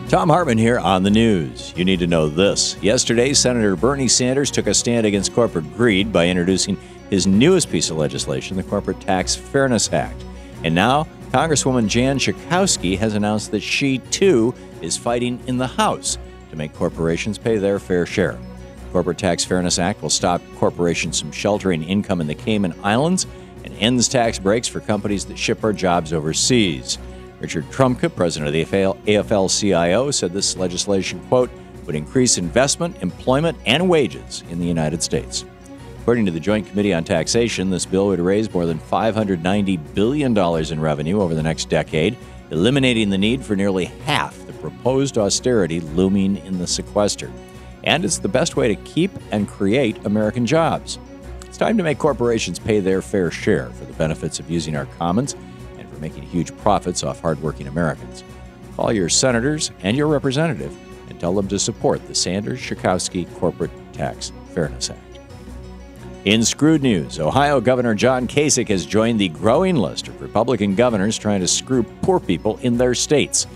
Thom Hartmann here on the news. You need to know this. Yesterday, Senator Bernie Sanders took a stand against corporate greed by introducing his newest piece of legislation, the Corporate Tax Fairness Act. And now, Congresswoman Jan Schakowsky has announced that she, too, is fighting in the House to make corporations pay their fair share. The Corporate Tax Fairness Act will stop corporations from sheltering income in the Cayman Islands and ends tax breaks for companies that ship our jobs overseas. Richard Trumka, president of the AFL-CIO, said this legislation, quote, would increase investment, employment, and wages in the United States. According to the Joint Committee on Taxation, this bill would raise more than $590 billion in revenue over the next decade, eliminating the need for nearly half the proposed austerity looming in the sequester. And it's the best way to keep and create American jobs. It's time to make corporations pay their fair share for the benefits of using our commons and for making huge profits off hardworking Americans. Call your senators and your representative and tell them to support the Sanders-Schakowsky Corporate Tax Fairness Act. In Screwed news, Ohio Governor John Kasich has joined the growing list of Republican governors trying to screw poor people in their states.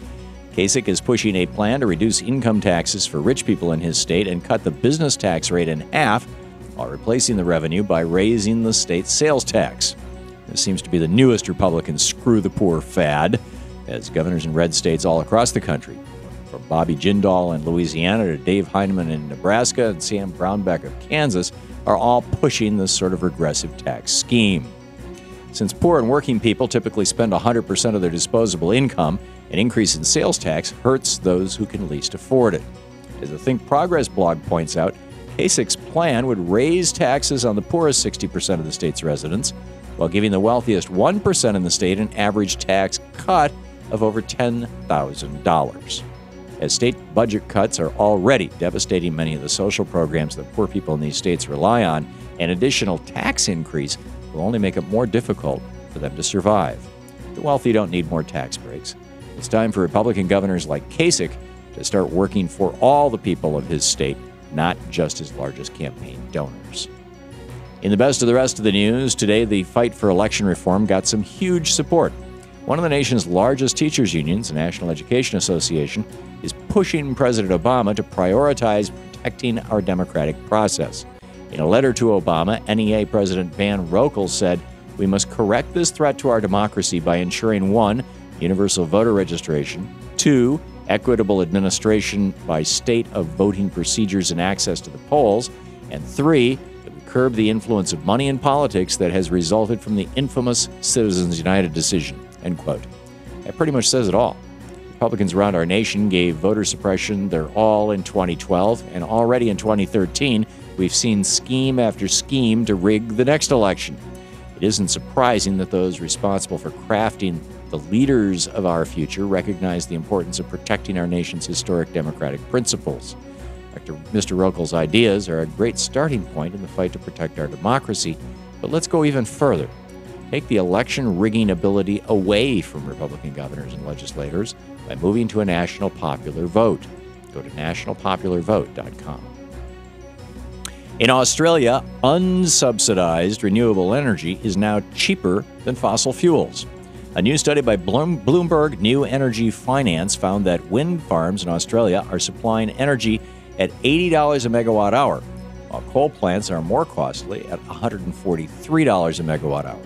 Kasich is pushing a plan to reduce income taxes for rich people in his state and cut the business tax rate in half while replacing the revenue by raising the state's sales tax. This seems to be the newest Republican screw the poor fad, as governors in red states all across the country, from Bobby Jindal in Louisiana to Dave Heinemann in Nebraska and Sam Brownback of Kansas, are all pushing this sort of regressive tax scheme. Since poor and working people typically spend 100% of their disposable income, an increase in sales tax hurts those who can least afford it. As the Think Progress blog points out, Kasich's plan would raise taxes on the poorest 60% of the state's residents, while giving the wealthiest 1% in the state an average tax cut of over $10,000. As state budget cuts are already devastating many of the social programs that poor people in these states rely on, an additional tax increase will only make it more difficult for them to survive. The wealthy don't need more tax breaks. It's time for Republican governors like Kasich to start working for all the people of his state, not just his largest campaign donors. In the best of the rest of the news, today the fight for election reform got some huge support. One of the nation's largest teachers' unions, the National Education Association, is pushing President Obama to prioritize protecting our democratic process. In a letter to Obama, NEA President Van Rokel said, "We must correct this threat to our democracy by ensuring 1, universal voter registration, 2, equitable administration by state of voting procedures and access to the polls, and 3, that we curb the influence of money in politics that has resulted from the infamous Citizens United decision." End quote. That pretty much says it all. Republicans around our nation gave voter suppression their all in 2012, and already in 2013, we've seen scheme after scheme to rig the next election. It isn't surprising that those responsible for crafting the leaders of our future recognize the importance of protecting our nation's historic democratic principles. Mr. Rokel's ideas are a great starting point in the fight to protect our democracy, but let's go even further. Take the election rigging ability away from Republican governors and legislators by moving to a national popular vote. Go to nationalpopularvote.com. In Australia, unsubsidized renewable energy is now cheaper than fossil fuels. A new study by Bloomberg New Energy Finance found that wind farms in Australia are supplying energy at $80 a megawatt hour, while coal plants are more costly at $143 a megawatt hour.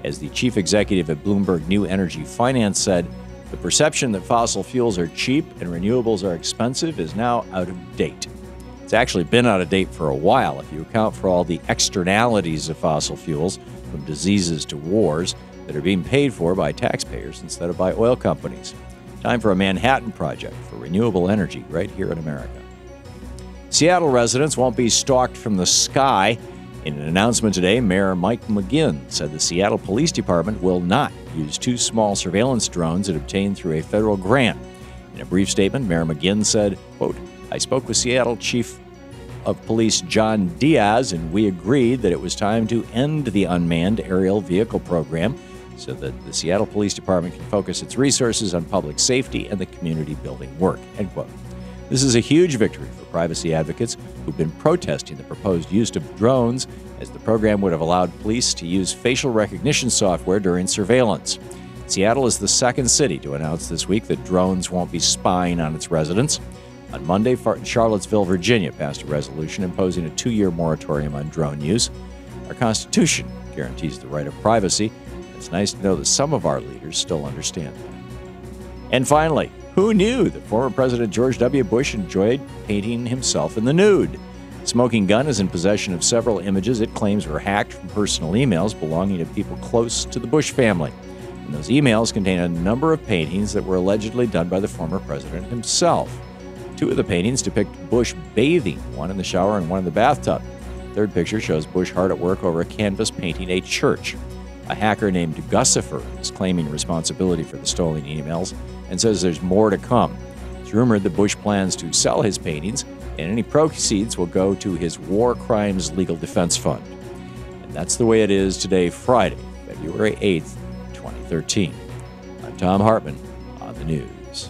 As the chief executive at Bloomberg New Energy Finance said, the perception that fossil fuels are cheap and renewables are expensive is now out of date. It's actually been out of date for a while if you account for all the externalities of fossil fuels, from diseases to wars, that are being paid for by taxpayers instead of by oil companies. Time for a Manhattan Project for renewable energy right here in America. Seattle residents won't be stalked from the sky. In an announcement today, Mayor Mike McGinn said the Seattle Police Department will not use 2 small surveillance drones it obtained through a federal grant. In a brief statement, Mayor McGinn said, quote, "I spoke with Seattle Chief of Police John Diaz, and we agreed that it was time to end the unmanned aerial vehicle program so that the Seattle Police Department can focus its resources on public safety and the community building work." End quote. This is a huge victory for privacy advocates who've been protesting the proposed use of drones, as the program would have allowed police to use facial recognition software during surveillance. Seattle is the second city to announce this week that drones won't be spying on its residents. On Monday, Charlottesville, Virginia passed a resolution imposing a 2-year moratorium on drone use. Our Constitution guarantees the right of privacy. It's nice to know that some of our leaders still understand that. And finally, who knew that former President George W. Bush enjoyed painting himself in the nude? Smoking Gun is in possession of several images it claims were hacked from personal emails belonging to people close to the Bush family. And those emails contain a number of paintings that were allegedly done by the former president himself. 2 of the paintings depict Bush bathing, one in the shower and one in the bathtub. The third picture shows Bush hard at work over a canvas painting a church. A hacker named Gussifer is claiming responsibility for the stolen emails and says there's more to come. It's rumored that Bush plans to sell his paintings, and any proceeds will go to his War Crimes Legal Defense Fund. And that's the way it is today, Friday, February 8th, 2013. I'm Thom Hartmann on the news.